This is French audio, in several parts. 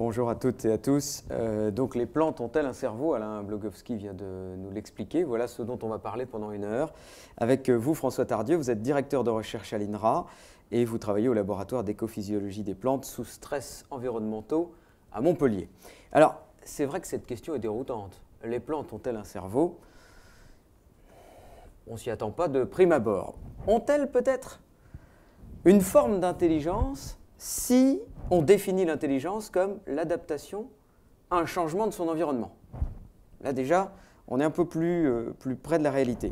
Bonjour à toutes et à tous. Donc les plantes ont-elles un cerveau? Alain Blogowski vient de nous l'expliquer. Voilà ce dont on va parler pendant une heure. Avec vous, François Tardieu, vous êtes directeur de recherche à l'INRA et vous travaillez au laboratoire d'écophysiologie des plantes sous stress environnementaux à Montpellier. Alors, c'est vrai que cette question est déroutante. Les plantes ont-elles un cerveau? On ne s'y attend pas de prime abord. Ont-elles peut-être une forme d'intelligence si on définit l'intelligence comme l'adaptation à un changement de son environnement? Là déjà, on est un peu plus près de la réalité.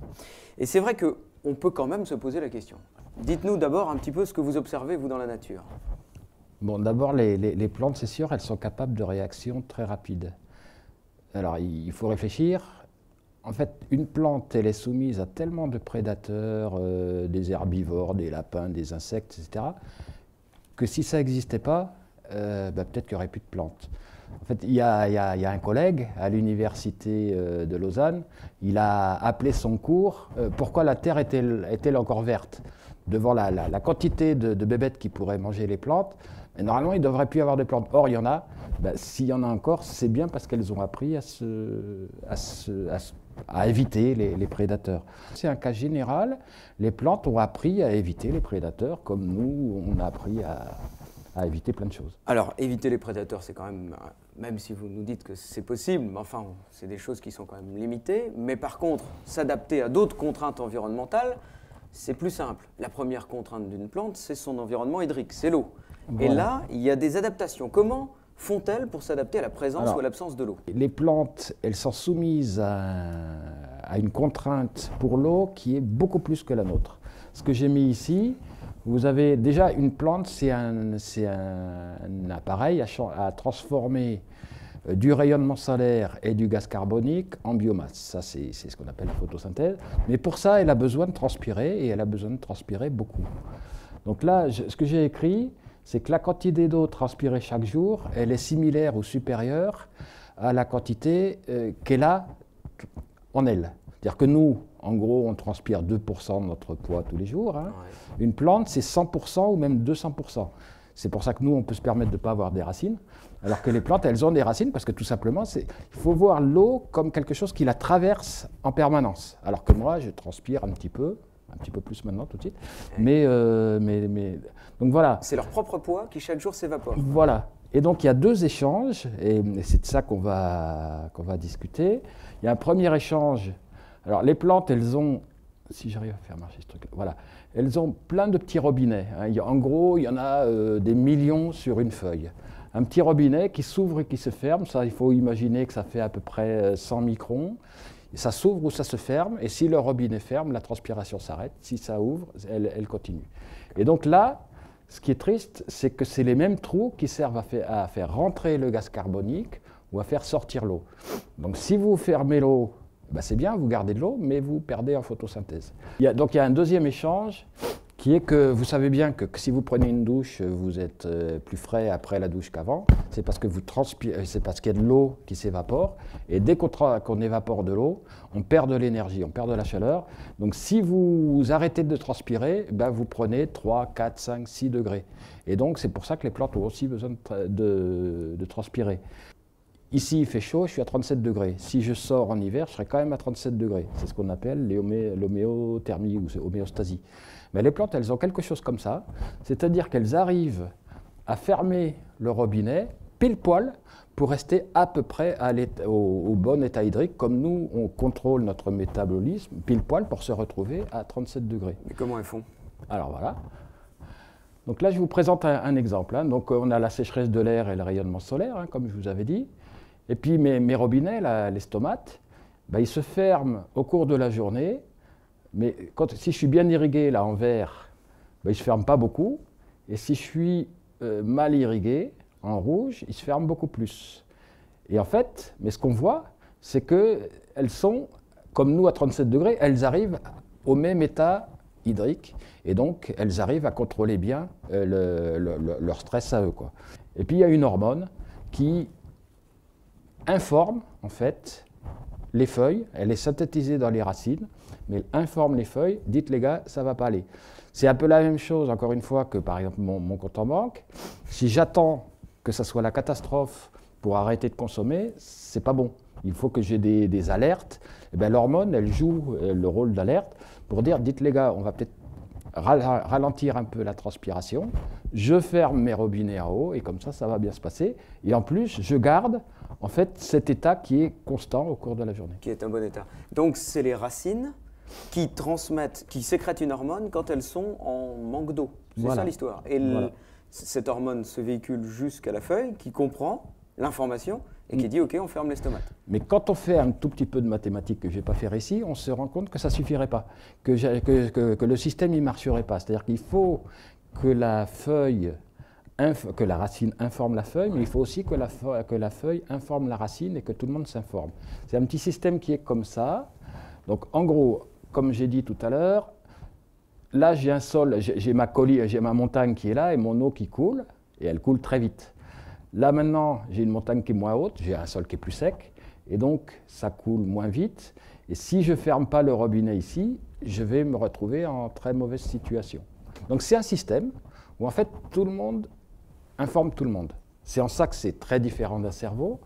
Et c'est vrai qu'on peut quand même se poser la question. Dites-nous d'abord un petit peu ce que vous observez, vous, dans la nature. Bon, d'abord, les plantes, c'est sûr, elles sont capables de réactions très rapides. Alors, il faut réfléchir. En fait, une plante, elle est soumise à tellement de prédateurs, des herbivores, des lapins, des insectes, etc., que si ça n'existait pas, peut-être qu'il n'y aurait plus de plantes. En fait, il y a un collègue à l'université de Lausanne, il a appelé son cours « Pourquoi la Terre est-elle encore verte ?» Devant la quantité de bébêtes qui pourraient manger les plantes, mais normalement, il ne devrait plus y avoir de plantes. Or, il y en a. S'il y en a encore, c'est bien parce qu'elles ont appris à éviter les prédateurs. C'est un cas général. Les plantes ont appris à éviter les prédateurs, comme nous, on a appris à éviter plein de choses. Alors, éviter les prédateurs, c'est quand même si vous nous dites que c'est possible, mais enfin, c'est des choses qui sont quand même limitées. Mais par contre, s'adapter à d'autres contraintes environnementales, c'est plus simple. La première contrainte d'une plante, c'est son environnement hydrique, c'est l'eau. Voilà. Et là, il y a des adaptations. Comment font-elles pour s'adapter à la présence ou à l'absence de l'eau? Les plantes, elles sont soumises à une contrainte pour l'eau qui est beaucoup plus que la nôtre. Ce que j'ai mis ici, vous avez déjà une plante, c'est un appareil à transformer du rayonnement solaire et du gaz carbonique en biomasse. Ça, c'est ce qu'on appelle la photosynthèse. Mais pour ça, elle a besoin de transpirer, et elle a besoin de transpirer beaucoup. Donc là, ce que j'ai écrit, c'est que la quantité d'eau transpirée chaque jour, elle est similaire ou supérieure à la quantité qu'elle a en elle. C'est-à-dire que nous, en gros, on transpire 2% de notre poids tous les jours. Hein. Ouais. Une plante, c'est 100% ou même 200%. C'est pour ça que nous, on peut se permettre de ne pas avoir des racines, alors que les plantes, elles ont des racines, parce que tout simplement, il faut voir l'eau comme quelque chose qui la traverse en permanence. Alors que moi, je transpire un petit peu plus maintenant tout de suite. Donc voilà. C'est leur propre poids qui chaque jour s'évapore. Voilà. Et donc il y a deux échanges, et c'est de ça qu'on va discuter. Il y a un premier échange. Alors les plantes, elles ont, si j'arrive à faire marcher ce truc, voilà, elles ont plein de petits robinets. Hein. En gros, il y en a des millions sur une feuille. Un petit robinet qui s'ouvre et qui se ferme, ça, il faut imaginer que ça fait à peu près 100 microns. Ça s'ouvre ou ça se ferme, et si le robinet ferme, la transpiration s'arrête. Si ça ouvre, elle continue. Et donc là, ce qui est triste, c'est que c'est les mêmes trous qui servent à faire rentrer le gaz carbonique ou à faire sortir l'eau. Donc si vous fermez l'eau, c'est bien, vous gardez de l'eau, mais vous perdez en photosynthèse. Donc il y a un deuxième échange qui est que vous savez bien que si vous prenez une douche, vous êtes plus frais après la douche qu'avant. C'est parce que vous transpirez, c'est parce qu'il y a de l'eau qui s'évapore. Et dès qu'on évapore de l'eau, on perd de l'énergie, on perd de la chaleur. Donc si vous arrêtez de transpirer, vous prenez 3, 4, 5, 6 degrés. Et donc c'est pour ça que les plantes ont aussi besoin de transpirer. Ici, il fait chaud, je suis à 37 degrés. Si je sors en hiver, je serai quand même à 37 degrés. C'est ce qu'on appelle l'homéothermie ou l'homéostasie. Mais les plantes, elles ont quelque chose comme ça, c'est-à-dire qu'elles arrivent à fermer le robinet pile poil pour rester à peu près au bon état hydrique, comme nous, on contrôle notre métabolisme pile poil pour se retrouver à 37 degrés. Mais comment elles font? Alors voilà. Donc là, je vous présente un exemple. Hein. Donc on a la sécheresse de l'air et le rayonnement solaire, hein, comme je vous avais dit. Et puis mes robinets, là, les stomates, ils se ferment au cours de la journée. Mais si je suis bien irrigué là en vert, il ne se ferme pas beaucoup. Et si je suis mal irrigué en rouge, il se ferme beaucoup plus. Et en fait, mais ce qu'on voit, c'est qu'elles sont, comme nous à 37 degrés, elles arrivent au même état hydrique. Et donc, elles arrivent à contrôler bien leur stress à eux, quoi. Et puis, il y a une hormone qui informe, en fait, les feuilles. Elle est synthétisée dans les racines, mais elle informe les feuilles. Dites les gars, ça ne va pas aller. C'est un peu la même chose, encore une fois, que par exemple mon compte en banque. Si j'attends que ça soit la catastrophe pour arrêter de consommer, c'est pas bon. Il faut que j'ai des alertes. Et bien, l'hormone, elle joue le rôle d'alerte pour dire, dites les gars, on va peut-être ralentir un peu la transpiration, je ferme mes robinets à eau et comme ça va bien se passer. Et en plus, je garde en fait cet état qui est constant au cours de la journée. Qui est un bon état. Donc, c'est les racines qui sécrètent une hormone quand elles sont en manque d'eau. C'est ça l'histoire. Et cette hormone se véhicule jusqu'à la feuille qui comprend l'information et qui dit « Ok, on ferme les stomates ». Mais quand on fait un tout petit peu de mathématiques que je n'ai pas faire ici, on se rend compte que ça ne suffirait pas, que le système ne marcherait pas. C'est-à-dire qu'il faut que la racine informe la feuille, mais il faut aussi que la feuille informe la racine et que tout le monde s'informe. C'est un petit système qui est comme ça. Donc en gros, comme j'ai dit tout à l'heure, là j'ai un sol, j'ai ma montagne qui est là et mon eau qui coule, et elle coule très vite. Là maintenant, j'ai une montagne qui est moins haute, j'ai un sol qui est plus sec, et donc ça coule moins vite. Et si je ne ferme pas le robinet ici, je vais me retrouver en très mauvaise situation. Donc c'est un système où en fait tout le monde informe tout le monde. C'est en ça que c'est très différent d'un cerveau.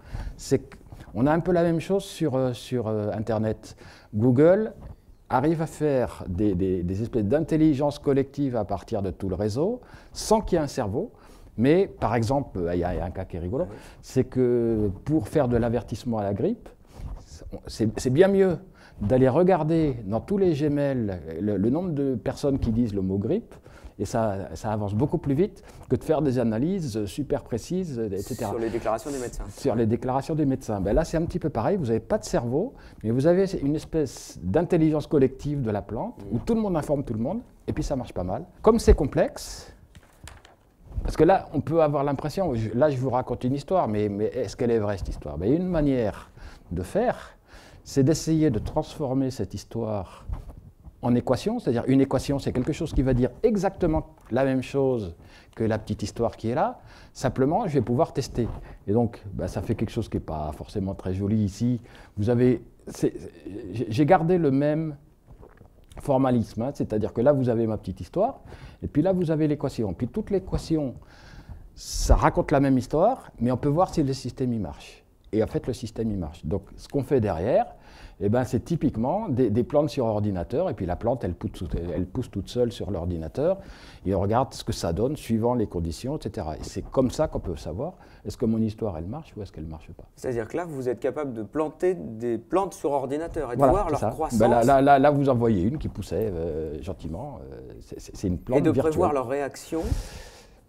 On a un peu la même chose sur Internet. Google arrive à faire des espèces d'intelligence collective à partir de tout le réseau, sans qu'il y ait un cerveau. Mais par exemple, il y a un cas qui est rigolo, c'est que pour faire de l'avertissement à la grippe, c'est bien mieux d'aller regarder dans tous les Gmail le nombre de personnes qui disent le mot grippe, et ça avance beaucoup plus vite que de faire des analyses super précises, etc. Sur les déclarations des médecins. Sur les déclarations des médecins. Ben là, c'est un petit peu pareil, vous n'avez pas de cerveau, mais vous avez une espèce d'intelligence collective de la plante, où tout le monde informe tout le monde, et puis ça marche pas mal. Comme c'est complexe, parce que là, on peut avoir l'impression, là je vous raconte une histoire, mais est-ce qu'elle est vraie cette histoire? Ben, une manière de faire, c'est d'essayer de transformer cette histoire en équation, c'est-à-dire une équation, c'est quelque chose qui va dire exactement la même chose que la petite histoire qui est là, simplement je vais pouvoir tester. Et donc, ben, ça fait quelque chose qui n'est pas forcément très joli ici. J'ai gardé le même formalisme, hein, c'est-à-dire que là vous avez ma petite histoire, et puis là vous avez l'équation. Puis toute l'équation, ça raconte la même histoire, mais on peut voir si le système y marche. Et en fait le système y marche. Donc ce qu'on fait derrière, eh ben, c'est typiquement des plantes sur ordinateur, et puis la plante elle pousse toute seule sur l'ordinateur, et on regarde ce que ça donne suivant les conditions, etc. Et c'est comme ça qu'on peut savoir est-ce que mon histoire elle marche ou est-ce qu'elle ne marche pas. C'est-à-dire que là vous êtes capable de planter des plantes sur ordinateur et de voilà, voir leur croissance. Ben là vous en voyez une qui poussait gentiment, c'est une plante virtuelle. Et de prévoir leur réaction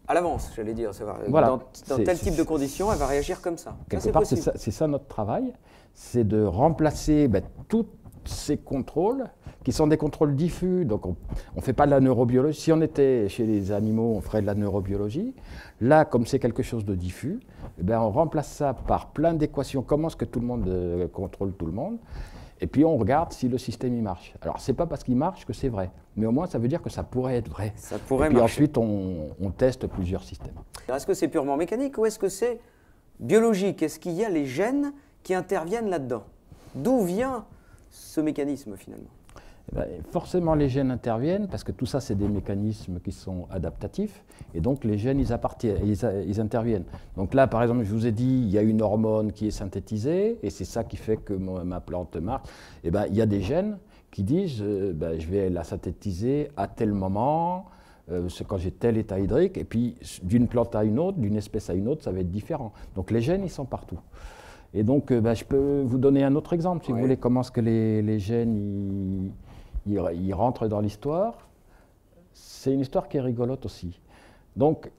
à l'avance, j'allais dire. Voilà, dans tel type de conditions, elle va réagir comme ça. Quelque part, c'est ça notre travail, c'est de remplacer tous ces contrôles, qui sont des contrôles diffus, donc on ne fait pas de la neurobiologie. Si on était chez les animaux, on ferait de la neurobiologie. Là, comme c'est quelque chose de diffus, eh bien, on remplace ça par plein d'équations. Comment est-ce que tout le monde contrôle tout le monde? Et puis on regarde si le système y marche. Alors, ce n'est pas parce qu'il marche que c'est vrai, mais au moins ça veut dire que ça pourrait être vrai. Ça pourrait et puis marcher. Ensuite, on teste plusieurs systèmes. Est-ce que c'est purement mécanique ou est-ce que c'est biologique? Est-ce qu'il y a les gènes qui interviennent là-dedans? D'où vient ce mécanisme finalement? Eh bien, forcément, les gènes interviennent parce que tout ça, c'est des mécanismes qui sont adaptatifs. Et donc, les gènes, ils interviennent. Donc là, par exemple, je vous ai dit, il y a une hormone qui est synthétisée et c'est ça qui fait que ma plante marche. Eh bien, il y a des gènes qui disent, je vais la synthétiser à tel moment, quand j'ai tel état hydrique. Et puis, d'une plante à une autre, d'une espèce à une autre, ça va être différent. Donc, les gènes, ils sont partout. Et donc, je peux vous donner un autre exemple, si vous voulez, comment est-ce que les gènes ils rentrent dans l'histoire. C'est une histoire qui est rigolote aussi. Donc,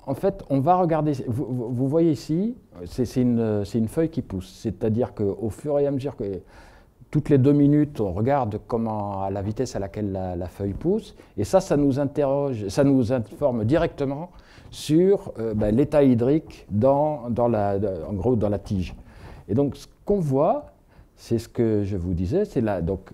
en fait, on va regarder, vous voyez ici, c'est une feuille qui pousse, c'est-à-dire qu'au fur et à mesure que, toutes les 2 minutes, on regarde à la vitesse à laquelle la feuille pousse, et ça nous interroge, ça nous informe directement sur l'état hydrique en gros, dans la tige. Et donc, ce qu'on voit, c'est ce que je vous disais, c'est là, donc,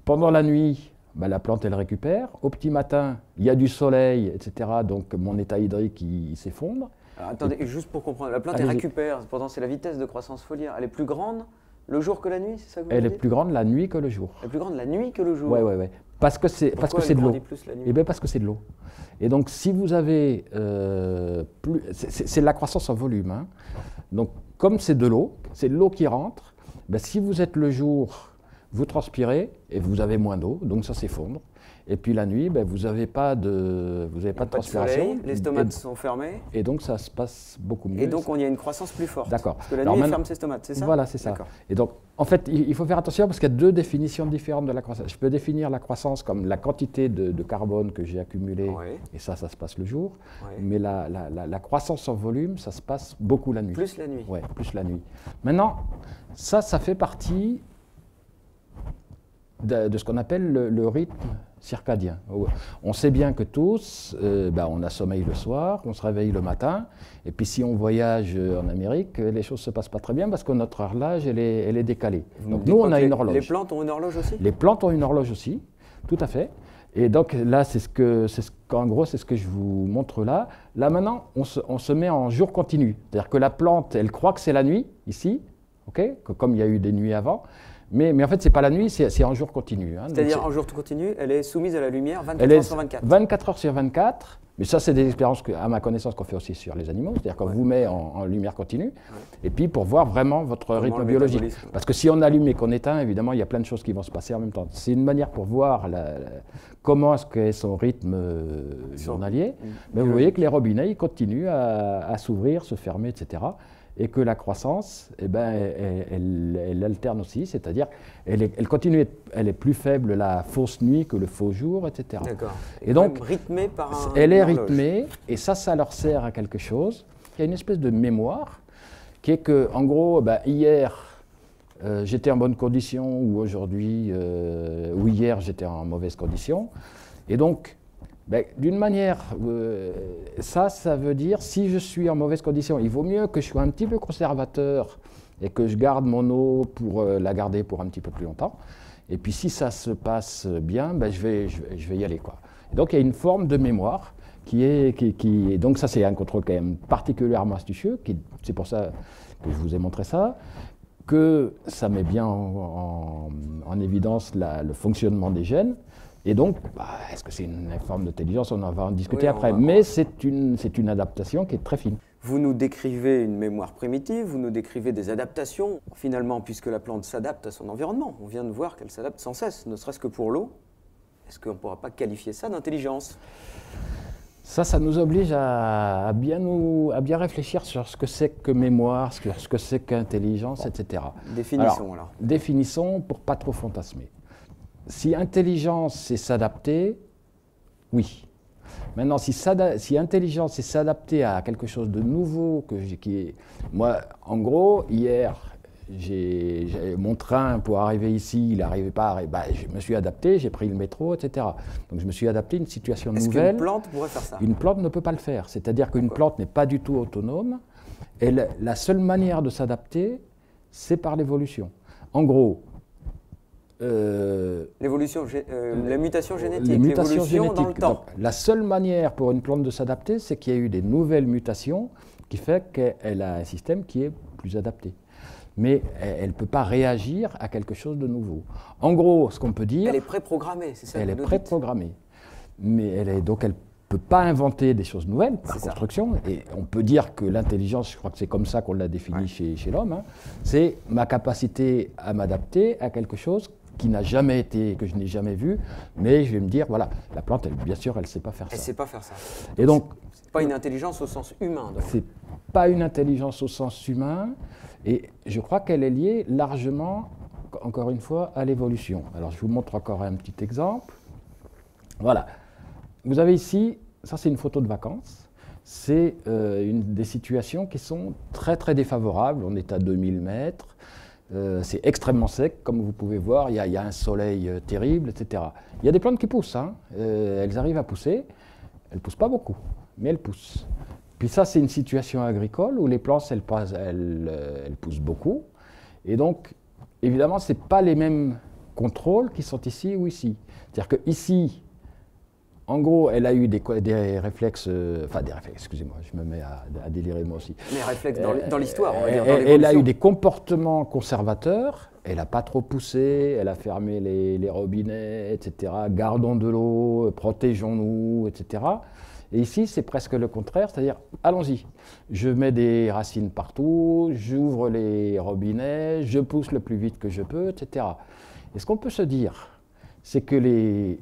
pendant la nuit, la plante, elle récupère. Au petit matin, il y a du soleil, etc. Donc, mon état hydrique, il s'effondre. Alors, attendez, juste pour comprendre, la plante, elle récupère. Pourtant, c'est la vitesse de croissance foliaire. Elle est plus grande le jour que la nuit, c'est ça que vous Elle est dites? plus grande la nuit que le jour. Elle est plus grande la nuit que le jour. Oui, oui, oui. Parce que c'est de l'eau. Plus la nuit? Eh bien, parce que c'est de l'eau. Et donc, si vous avez c'est la croissance en volume. Hein. Donc, comme c'est de l'eau qui rentre, ben, si vous êtes le jour, vous transpirez et vous avez moins d'eau, donc ça s'effondre. Et puis la nuit, ben, vous n'avez pas de transpiration. Soleil, les stomates sont fermés. Et donc ça se passe beaucoup mieux. Et donc il y a une croissance plus forte. D'accord. Parce que la nuit, elle ferme ses stomates, c'est ça? Voilà, c'est ça. Et donc, en fait, il faut faire attention parce qu'il y a deux définitions différentes de la croissance. Je peux définir la croissance comme la quantité de carbone que j'ai accumulée, et ça se passe le jour. Mais la croissance en volume, ça se passe beaucoup la nuit. Plus la nuit. Oui, plus la nuit. Maintenant, ça fait partie de ce qu'on appelle le rythme circadien. On sait bien que tous, on a sommeil le soir, on se réveille le matin, et puis si on voyage en Amérique, les choses ne se passent pas très bien parce que notre horloge, elle est décalée. Donc nous, on a une horloge. Les plantes ont une horloge aussi? Les plantes ont une horloge aussi, tout à fait. Et donc là, en gros, c'est ce que je vous montre là. Là maintenant, on se met en jour continu. C'est-à-dire que la plante, elle croit que c'est la nuit, ici, comme il y a eu des nuits avant. Mais en fait, ce n'est pas la nuit, c'est en jour continu. Hein. C'est-à-dire en jour continu, elle est soumise à la lumière 24 heures sur 24. 24 heures sur 24, mais ça, c'est des expériences, à ma connaissance, qu'on fait aussi sur les animaux. C'est-à-dire qu'on vous met en lumière continue, et puis pour voir vraiment votre rythme biologique. Parce que si on allume et qu'on éteint, évidemment, il y a plein de choses qui vont se passer en même temps. C'est une manière pour voir comment est-ce qu'est son rythme journalier. Mais vous voyez que les robinets, ils continuent à s'ouvrir, se fermer, etc. Et que la croissance, elle alterne aussi, c'est-à-dire elle continue, elle est plus faible la fausse nuit que le faux jour, etc. D'accord. Et donc, rythmée par un elle est rythmée, et ça leur sert à quelque chose. Il y a une espèce de mémoire qui est que, en gros, hier, j'étais en bonne condition, ou aujourd'hui, ou hier, j'étais en mauvaise condition. Et donc, d'une manière, ça veut dire, si je suis en mauvaise condition, il vaut mieux que je sois un petit peu conservateur et que je garde mon eau pour la garder pour un petit peu plus longtemps. Et puis si ça se passe bien, je vais y aller, quoi. Et donc il y a une forme de mémoire donc ça c'est un contrôle quand même particulièrement astucieux, c'est pour ça que je vous ai montré ça, que ça met bien en évidence le fonctionnement des gènes. Et donc, est-ce que c'est une forme d'intelligence? On va en discuter après. Mais c'est une adaptation qui est très fine. Vous nous décrivez une mémoire primitive, vous nous décrivez des adaptations. Finalement, puisque la plante s'adapte à son environnement, on vient de voir qu'elle s'adapte sans cesse, ne serait-ce que pour l'eau. Est-ce qu'on ne pourra pas qualifier ça d'intelligence? Ça nous oblige à bien réfléchir sur ce que c'est que mémoire, sur ce que c'est qu'intelligence, etc. Définissons alors. Définissons pour pas trop fantasmer. Si intelligence, c'est s'adapter, oui. Maintenant, si intelligence, c'est s'adapter à quelque chose de nouveau, moi, en gros, hier, mon train pour arriver ici, il n'arrivait pas, je me suis adapté, j'ai pris le métro, etc. Donc je me suis adapté à une situation nouvelle. Est-ce qu'une plante pourrait faire ça? Une plante ne peut pas le faire. C'est-à-dire qu'une plante n'est pas du tout autonome. Et la seule manière de s'adapter, c'est par l'évolution. En gros, l'évolution, la mutation génétique, l'évolution dans le temps. Donc, la seule manière pour une plante de s'adapter, c'est qu'il y a eu des nouvelles mutations qui fait qu'elle a un système qui est plus adapté. Mais elle ne peut pas réagir à quelque chose de nouveau. En gros, ce qu'on peut dire... Elle est préprogrammée, c'est ça? Elle est préprogrammée. Mais donc elle ne peut pas inventer des choses nouvelles par construction. Et on peut dire que l'intelligence, je crois que c'est comme ça qu'on l'a définie chez l'homme, hein, c'est ma capacité à m'adapter à quelque chose qui n'a jamais été, que je n'ai jamais vu, mais je vais me dire, voilà, la plante, bien sûr, elle ne sait pas faire ça. Elle ne sait pas faire ça. Et donc, c'est pas une intelligence au sens humain. C'est pas une intelligence au sens humain, et je crois qu'elle est liée largement, encore une fois, à l'évolution. Alors, je vous montre encore un petit exemple. Voilà. Vous avez ici, ça c'est une photo de vacances. C'est des situations qui sont très très défavorables. On est à 2000 mètres. C'est extrêmement sec, comme vous pouvez voir, il y a un soleil terrible, etc. Il y a des plantes qui poussent, hein. Elles arrivent à pousser, elles ne poussent pas beaucoup, mais elles poussent. Puis ça, c'est une situation agricole où les plantes, elles poussent beaucoup. Et donc, évidemment, ce n'est pas les mêmes contrôles qui sont ici ou ici. C'est-à-dire qu'ici, En gros, elle a eu des réflexes, enfin des réflexes, excusez-moi, je me mets à délirer moi aussi. Les réflexes dans l'histoire, on va dire, dans elle a eu l'évolution. des comportements conservateurs, elle n'a pas trop poussé, elle a fermé les robinets, etc. Gardons de l'eau, protégeons-nous, etc. Et ici, c'est presque le contraire, c'est-à-dire, allons-y, je mets des racines partout, j'ouvre les robinets, je pousse le plus vite que je peux, etc. Et ce qu'on peut se dire, c'est que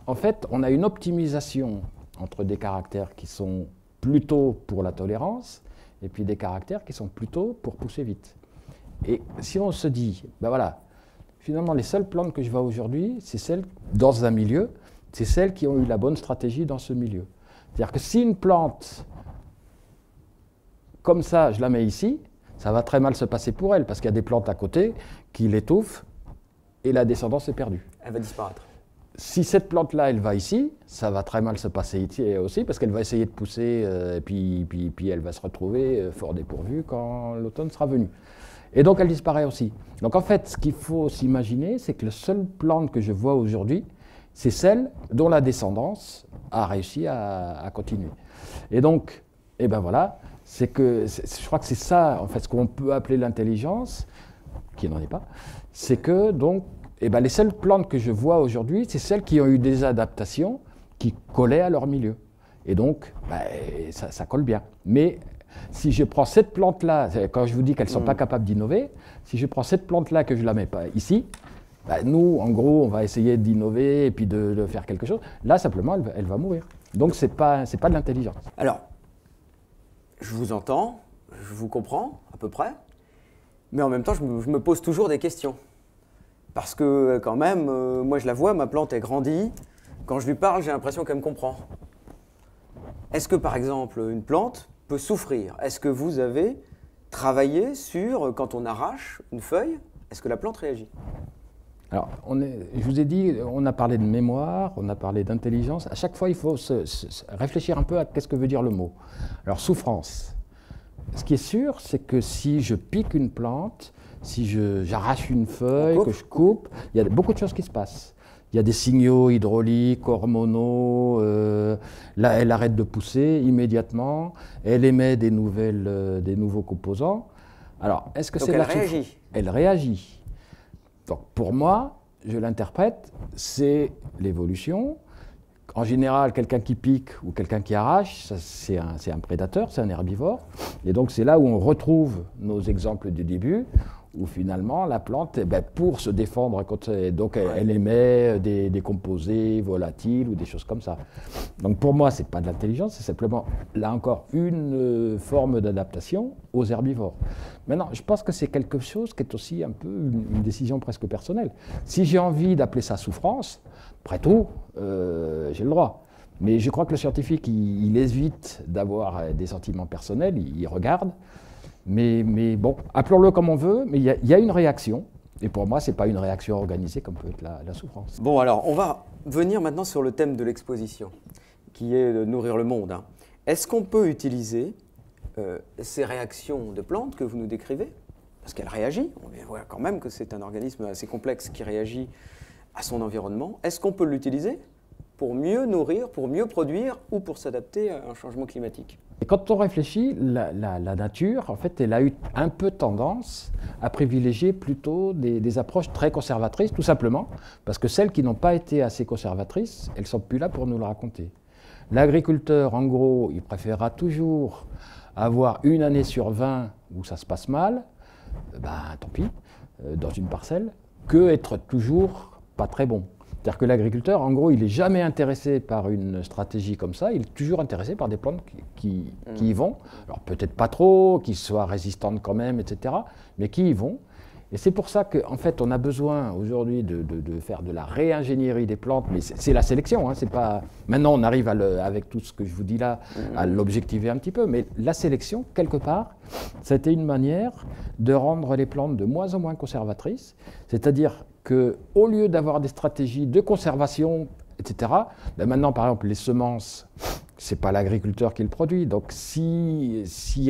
en fait, on a une optimisation entre des caractères qui sont plutôt pour la tolérance et puis des caractères qui sont plutôt pour pousser vite. Et si on se dit, ben voilà, finalement, les seules plantes que je vois aujourd'hui, c'est celles dans un milieu, c'est celles qui ont eu la bonne stratégie dans ce milieu. C'est-à-dire que si une plante, comme ça, je la mets ici, ça va très mal se passer pour elle, parce qu'il y a des plantes à côté qui l'étouffent et la descendance est perdue. Elle va disparaître. Si cette plante-là, elle va ici, ça va très mal se passer ici aussi, parce qu'elle va essayer de pousser, et puis elle va se retrouver fort dépourvue quand l'automne sera venu. Et donc elle disparaît aussi. Donc en fait, ce qu'il faut s'imaginer, c'est que la seule plante que je vois aujourd'hui, c'est celle dont la descendance a réussi à continuer. Et donc, eh ben voilà, je crois que c'est ça, en fait, ce qu'on peut appeler l'intelligence, qui n'en est pas, c'est que donc, eh ben, les seules plantes que je vois aujourd'hui, c'est celles qui ont eu des adaptations qui collaient à leur milieu. Et donc, ben, ça colle bien. Mais si je prends cette plante-là, quand je vous dis qu'elles ne sont pas capables d'innover, si je prends cette plante-là que je ne la mets pas ici, ben, nous, en gros, on va essayer d'innover et puis de faire quelque chose. Là, simplement, elle va mourir. Donc, ce n'est pas de l'intelligence. Alors, je vous entends, je vous comprends à peu près, mais en même temps, je me pose toujours des questions. Parce que quand même, moi je la vois, ma plante est grandie. Quand je lui parle, j'ai l'impression qu'elle me comprend. Est-ce que par exemple, une plante peut souffrir? Est-ce que vous avez travaillé sur, quand on arrache une feuille, est-ce que la plante réagit? Alors, je vous ai dit, on a parlé de mémoire, on a parlé d'intelligence. À chaque fois, il faut réfléchir un peu à qu'est-ce que veut dire le mot. Alors, souffrance. Ce qui est sûr, c'est que si je pique une plante, si j'arrache une feuille, que je coupe, il y a beaucoup de choses qui se passent. Il y a des signaux hydrauliques, hormonaux, là elle arrête de pousser immédiatement, elle émet des nouveaux composants. Alors, est-ce que c'est la souffrance ? Elle réagit. Elle réagit. Donc pour moi, je l'interprète, c'est l'évolution. En général, quelqu'un qui pique ou quelqu'un qui arrache, c'est un prédateur, c'est un herbivore. Et donc c'est là où on retrouve nos exemples du début, où finalement la plante, pour se défendre, donc elle émet des composés volatiles ou des choses comme ça. Donc pour moi, ce n'est pas de l'intelligence, c'est simplement, là encore, une forme d'adaptation aux herbivores. Maintenant, je pense que c'est quelque chose qui est aussi un peu une décision presque personnelle. Si j'ai envie d'appeler ça souffrance, après tout, j'ai le droit. Mais je crois que le scientifique, il évite d'avoir des sentiments personnels, il regarde. Mais bon, appelons-le comme on veut, mais il y a une réaction. Et pour moi, ce n'est pas une réaction organisée comme peut être la souffrance. Bon, alors, on va venir maintenant sur le thème de l'exposition, qui est de nourrir le monde. Est-ce qu'on peut utiliser ces réactions de plantes que vous nous décrivez? Parce qu'elle réagit, on voit quand même que c'est un organisme assez complexe qui réagit à son environnement. Est-ce qu'on peut l'utiliser pour mieux nourrir, pour mieux produire ou pour s'adapter à un changement climatique? Et quand on réfléchit, la nature, en fait, elle a eu un peu tendance à privilégier plutôt des approches très conservatrices, tout simplement, parce que celles qui n'ont pas été assez conservatrices, elles ne sont plus là pour nous le raconter. L'agriculteur, en gros, il préférera toujours avoir une année sur 20 où ça se passe mal, tant pis, dans une parcelle, que être toujours pas très bon. C'est-à-dire que l'agriculteur, en gros, il n'est jamais intéressé par une stratégie comme ça, il est toujours intéressé par des plantes qui y vont. Alors peut-être pas trop, qui soient résistantes quand même, etc., mais qui y vont. Et c'est pour ça qu'en fait, on a besoin aujourd'hui de faire de la réingénierie des plantes, mais c'est la sélection, c'est pas... Maintenant, on arrive avec tout ce que je vous dis là, à l'objectiver un petit peu, mais la sélection, quelque part, c'était une manière de rendre les plantes de moins en moins conservatrices, c'est-à-dire qu'au lieu d'avoir des stratégies de conservation, etc., maintenant, par exemple, les semences, ce n'est pas l'agriculteur qui le produit, donc s'il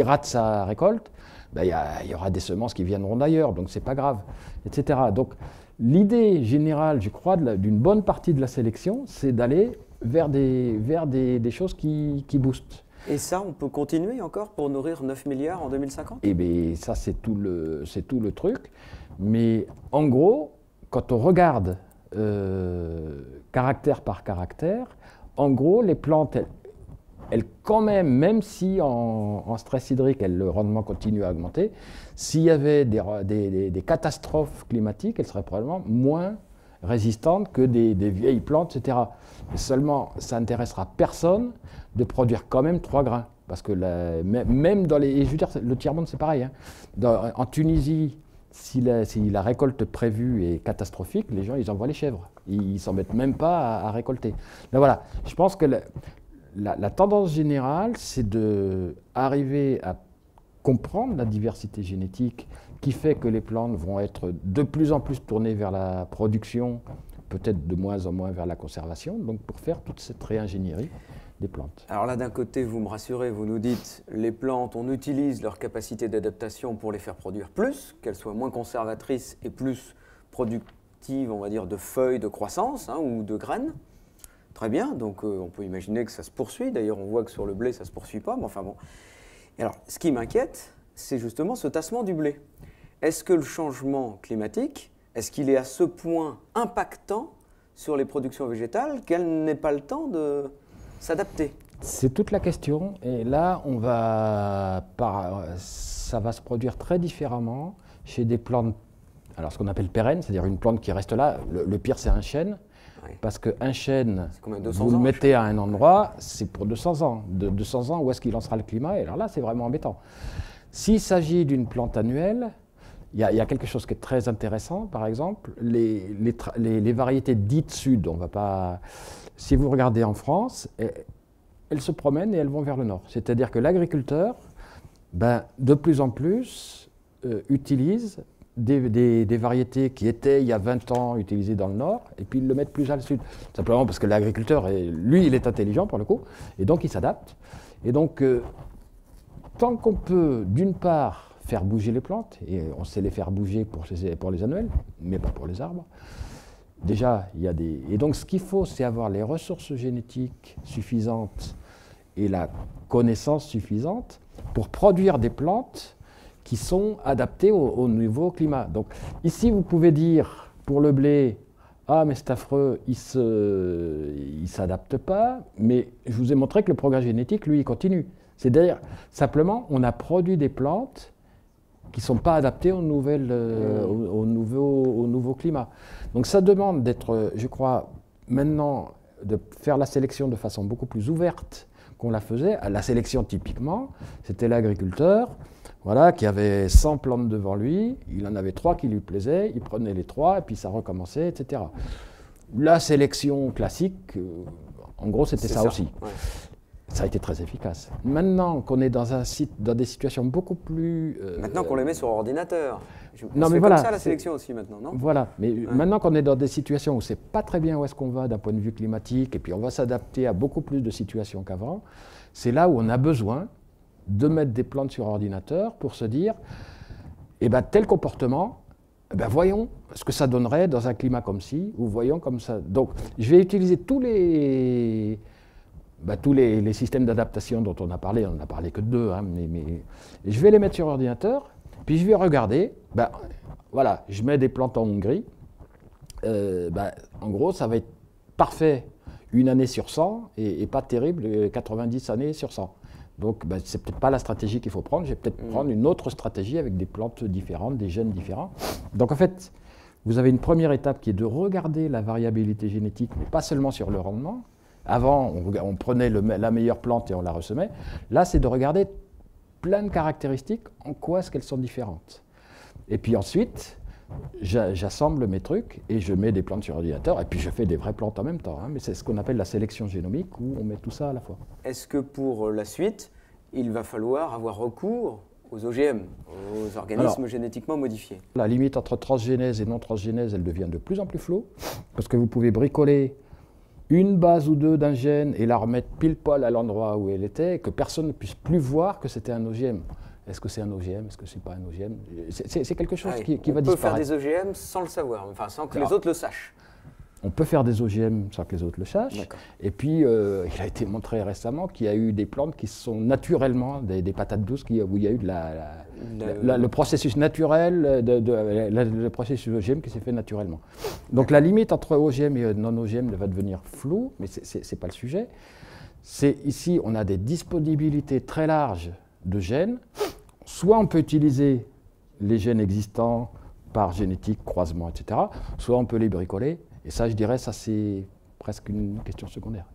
rate sa récolte, il y aura des semences qui viendront d'ailleurs, donc ce n'est pas grave, etc. Donc l'idée générale, je crois, d'une bonne partie de la sélection, c'est d'aller vers des choses qui boostent. Et ça, on peut continuer encore pour nourrir 9 milliards en 2050? Eh bien, ça, c'est tout le truc. Mais en gros, quand on regarde caractère par caractère, en gros, les plantes, elles quand même si en stress hydrique, le rendement continue à augmenter, s'il y avait des catastrophes climatiques, elles seraient probablement moins résistantes que des vieilles plantes, etc. Mais seulement, ça n'intéressera personne de produire quand même 3 grains. Parce que même dans les... Je veux dire, le tiers-monde, c'est pareil. Hein. En Tunisie, si la récolte prévue est catastrophique, les gens, ils envoient les chèvres. Ils ne s'en mettent même pas à récolter. Donc voilà, je pense que la tendance générale, c'est d'arriver à comprendre la diversité génétique qui fait que les plantes vont être de plus en plus tournées vers la production, peut-être de moins en moins vers la conservation, donc pour faire toute cette réingénierie des plantes. Alors là, d'un côté, vous me rassurez, vous nous dites, les plantes, on utilise leur capacité d'adaptation pour les faire produire plus, qu'elles soient moins conservatrices et plus productives, on va dire, de feuilles de croissance hein, ou de graines. Très bien, donc on peut imaginer que ça se poursuit. D'ailleurs, on voit que sur le blé, ça ne se poursuit pas, mais enfin bon. Et alors, ce qui m'inquiète, c'est justement ce tassement du blé. Est-ce que le changement climatique, est-ce qu'il est à ce point impactant sur les productions végétales qu'elles n'aient pas le temps de s'adapter? C'est toute la question. Et là, ça va se produire très différemment chez des plantes, alors ce qu'on appelle pérennes, c'est-à-dire une plante qui reste là. Le pire, c'est un chêne. Oui. Parce qu'un chêne, vous le mettez à un endroit, c'est pour 200 ans. De 200 ans, où est-ce qu'il en sera le climat? Et alors là, c'est vraiment embêtant. S'il s'agit d'une plante annuelle, il y a quelque chose qui est très intéressant, par exemple, les variétés dites sud, on va pas... Si vous regardez en France, elles se promènent et elles vont vers le nord. C'est-à-dire que l'agriculteur, de plus en plus, utilise des variétés qui étaient, il y a 20 ans, utilisées dans le nord, et puis ils le mettent plus à le sud. Simplement parce que l'agriculteur, lui, il est intelligent pour le coup, et donc il s'adapte. Et donc, tant qu'on peut, d'une part, faire bouger les plantes, et on sait les faire bouger pour les annuelles, mais pas pour les arbres, déjà, il y a des... Et donc, ce qu'il faut, c'est avoir les ressources génétiques suffisantes et la connaissance suffisante pour produire des plantes qui sont adaptées au nouveau climat. Donc, ici, vous pouvez dire, pour le blé, ah, mais c'est affreux, il ne s'adapte pas, mais je vous ai montré que le progrès génétique, lui, il continue. C'est-à-dire, simplement, on a produit des plantes qui ne sont pas adaptées au nouveau climat. Donc ça demande d'être, je crois, maintenant, de faire la sélection de façon beaucoup plus ouverte qu'on la faisait. La sélection, typiquement, c'était l'agriculteur voilà, qui avait 100 plantes devant lui, il en avait 3 qui lui plaisaient, il prenait les 3 et puis ça recommençait, etc. La sélection classique, en gros, c'était ça aussi. Ouais. Ça a été très efficace. Maintenant qu'on est dans des situations beaucoup plus... maintenant qu'on les met sur ordinateur. Non, mais voilà, comme ça la sélection aussi maintenant, non? Voilà, mais maintenant qu'on est dans des situations où c'est pas très bien où est-ce qu'on va d'un point de vue climatique, et puis on va s'adapter à beaucoup plus de situations qu'avant, c'est là où on a besoin de mettre des plantes sur ordinateur pour se dire, eh ben, tel comportement, eh ben, voyons ce que ça donnerait dans un climat comme ci, ou voyons comme ça. Donc, je vais utiliser tous les systèmes d'adaptation dont on a parlé que de 2, hein, mais je vais les mettre sur ordinateur, puis je vais regarder, voilà, je mets des plantes en Hongrie, en gros, ça va être parfait une année sur 100 et pas terrible 90 années sur 100. Donc, c'est peut-être pas la stratégie qu'il faut prendre, je vais peut-être prendre une autre stratégie avec des plantes différentes, des gènes différents. Donc, en fait, vous avez une première étape qui est de regarder la variabilité génétique, mais pas seulement sur le rendement. Avant, on prenait la meilleure plante et on la ressemait. Là, c'est de regarder plein de caractéristiques, en quoi est-ce qu'elles sont différentes. Et puis ensuite, j'assemble mes trucs et je mets des plantes sur ordinateur et puis je fais des vraies plantes en même temps. Hein, mais c'est ce qu'on appelle la sélection génomique où on met tout ça à la fois. Est-ce que pour la suite, il va falloir avoir recours aux OGM, aux organismes génétiquement modifiés? La limite entre transgénèse et non-transgénèse, elle devient de plus en plus floue parce que vous pouvez bricoler une base ou deux d'un gène et la remettre pile poil à l'endroit où elle était et que personne ne puisse plus voir que c'était un OGM. Est-ce que c'est un OGM? Est-ce que c'est pas un OGM? C'est quelque chose qui va disparaître. On peut faire des OGM sans le savoir, enfin sans que les autres le sachent. On peut faire des OGM sans que les autres le sachent. Et puis, il a été montré récemment qu'il y a eu des plantes qui sont naturellement, des patates douces, où il y a eu le processus naturel, le processus OGM qui s'est fait naturellement. Donc la limite entre OGM et non-OGM va devenir floue, mais ce n'est pas le sujet. Ici, on a des disponibilités très larges de gènes. Soit on peut utiliser les gènes existants par génétique, croisement, etc. Soit on peut les bricoler. Et ça, je dirais, ça c'est presque une question secondaire.